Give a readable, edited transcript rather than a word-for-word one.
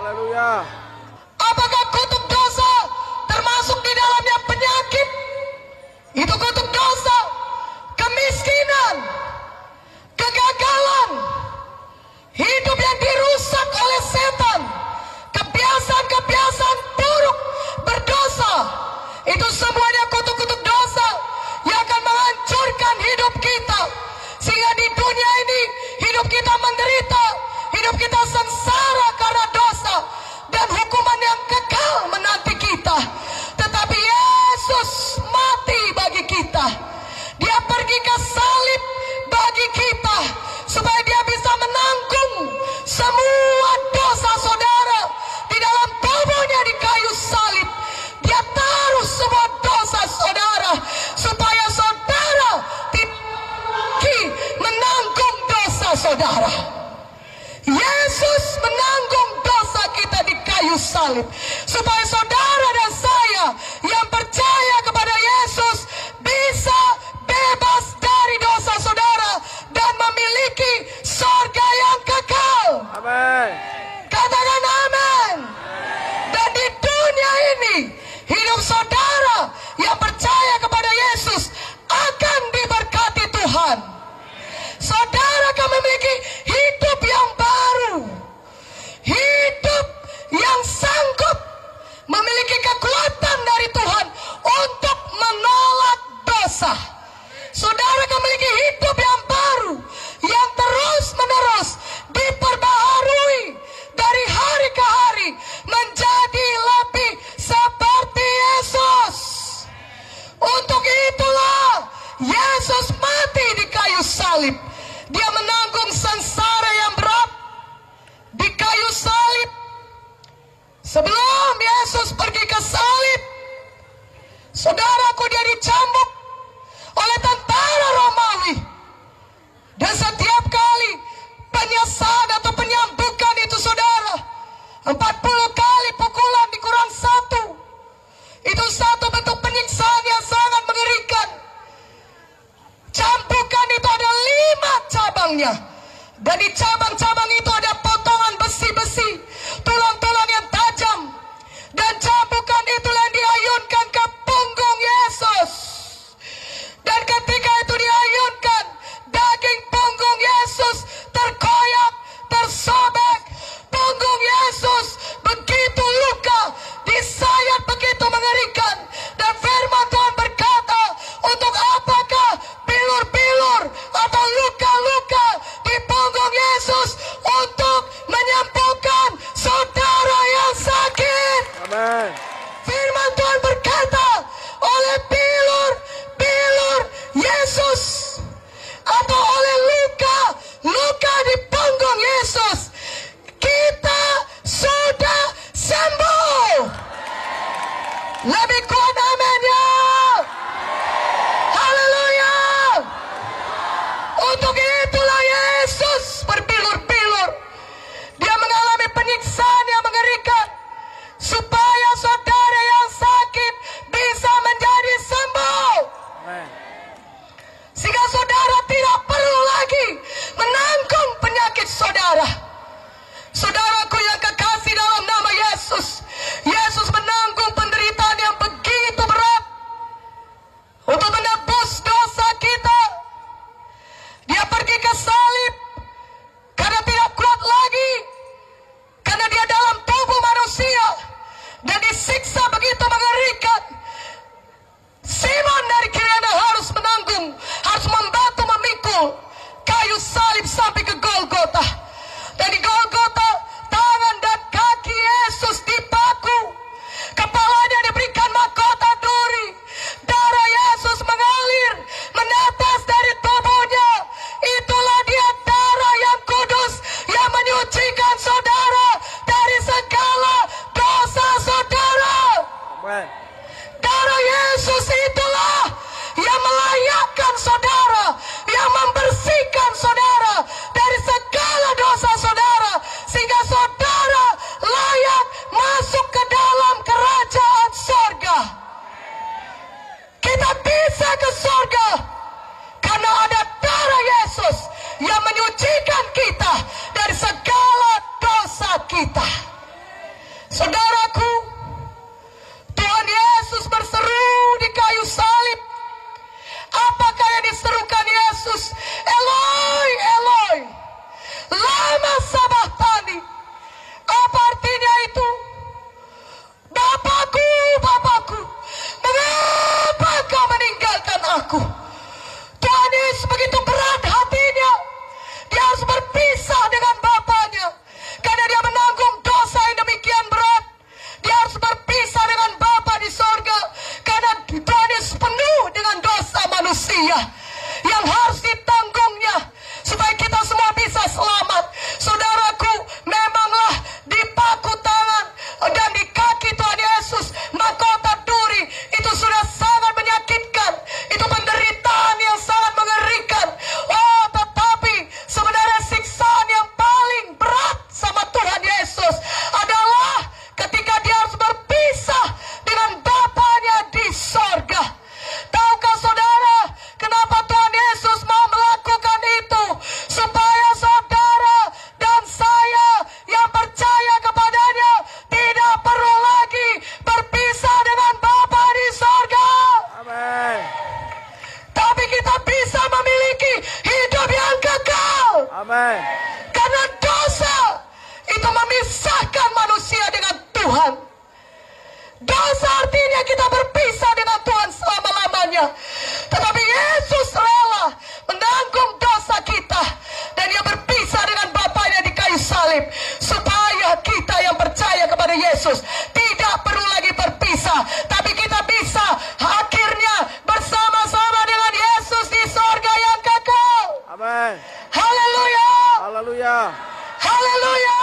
Haleluya. Apakah kutuk dosa termasuk di dalamnya penyakit? Itu kutuk dosa, kemiskinan, kegagalan, hidup yang dirusak oleh setan, kebiasaan-kebiasaan buruk, berdosa. Itu semuanya kutuk-kutuk dosa yang akan menghancurkan hidup kita. Sehingga di dunia ini hidup kita menderita, hidup kita sengsara karena dosa, dan hukuman yang kekal menanti kita. Tetapi Yesus mati bagi kita. Dia pergi ke salib bagi kita, supaya dia bisa menanggung semua dosa saudara di dalam tubuhnya di kayu salib. Dia taruh semua dosa saudara, supaya saudara tidak menanggung dosa saudara. Yesus menanggung dosa kita di kayu salib, supaya saudara dan saya yang percaya kepada Yesus bisa bebas dari dosa saudara dan memiliki surga yang kekal. Amin. Katakan amin. Dan di dunia ini hidup saudara yang percaya kepada Yesus akan diberkati Tuhan. Saudara akan memiliki hidup yang baru, hidup yang sanggup memiliki kekuatan dari Tuhan untuk menolak dosa. Saudara akan memiliki hidup yang baru, yang terus-menerus diperbaharui dari hari ke hari, menjadi lebih seperti Yesus. Untuk itulah Yesus mati di kayu salib. Dia menanggung sengsara yang berat di kayu salib. Sebelum Yesus pergi ke salib, saudaraku, dia dicambuk oleh tentara Romawi. Dan setiap kali penyesalan atau penyambukan itu saudara, 40 kali pukulan dikurang 1. Itu satu bentuk penyiksaan yang sangat mengerikan. Cambukan itu ada 5 cabangnya. Dan di cabang-cabang itu ada potongan besi-besi, tulang-tulang yang tajam. Dan cambukan itulah yang diayunkan ke punggung Yesus. Dan ketika itu diayunkan, daging punggung Yesus terkoyak, tersobek. Punggung Yesus begitu luka, disayat begitu mengerikan. Dan firman Tuhan berkata, untuk apakah bilur-bilur atau luka-luka di punggung Yesus? Untuk menyembuhkan saudara yang sakit. Amin. Firman Tuhan berkata, oleh bilur Yesus atau oleh luka di punggung Yesus, kita sudah sembuh. Lebih kuat amin ya. Haleluya. Untuk itulah Yesus berbilur-bilur. Dia mengalami penyiksaan yang mengerikan, supaya saudara yang sakit bisa menjadi sembuh. Amin. Sehingga saudara tidak perlu lagi menanggung penyakit saudara. Saudaraku yang kekasih dalam nama Yesus, Yesus menanggung penderitaan yang begitu berat untuk menebus dosa kita. Dia pergi ke salib karena tidak kuat lagi, karena dia dalam tubuh manusia dan disiksa begitu mengerikan. Simon dari Kirene harus menanggung, harus membantu memikul kayu salib sampai ke Golgota. Dan di Golgota, tangan dan kaki Yesus dipaku, kepalanya diberikan mahkota duri, darah Yesus mengalir menetes dari tubuhnya. Itulah dia darah yang kudus yang menyucikan saudara dari segala dosa saudara. Amin. Darah Yesus itulah yang melayakkan saudara, yang membersihkan saudara dari segala dosa saudara, sehingga saudara layak masuk ke dalam kerajaan sorga. Kita bisa ke sorga karena ada darah Yesus yang menyucikan kita dari segala dosa kita. Amin. Karena dosa itu memisahkan manusia dengan Tuhan. Dosa artinya kita berpisah dengan Tuhan selama-lamanya. Tetapi Yesus rela menanggung dosa kita. Dan Dia berpisah dengan Bapanya di kayu salib. Supaya kita yang percaya kepada Yesus tidak perlu lagi berpisah. Tapi kita bisa akhirnya bersama-sama dengan Yesus di sorga yang kekal. Amin. Haleluya. Haleluya. Haleluya.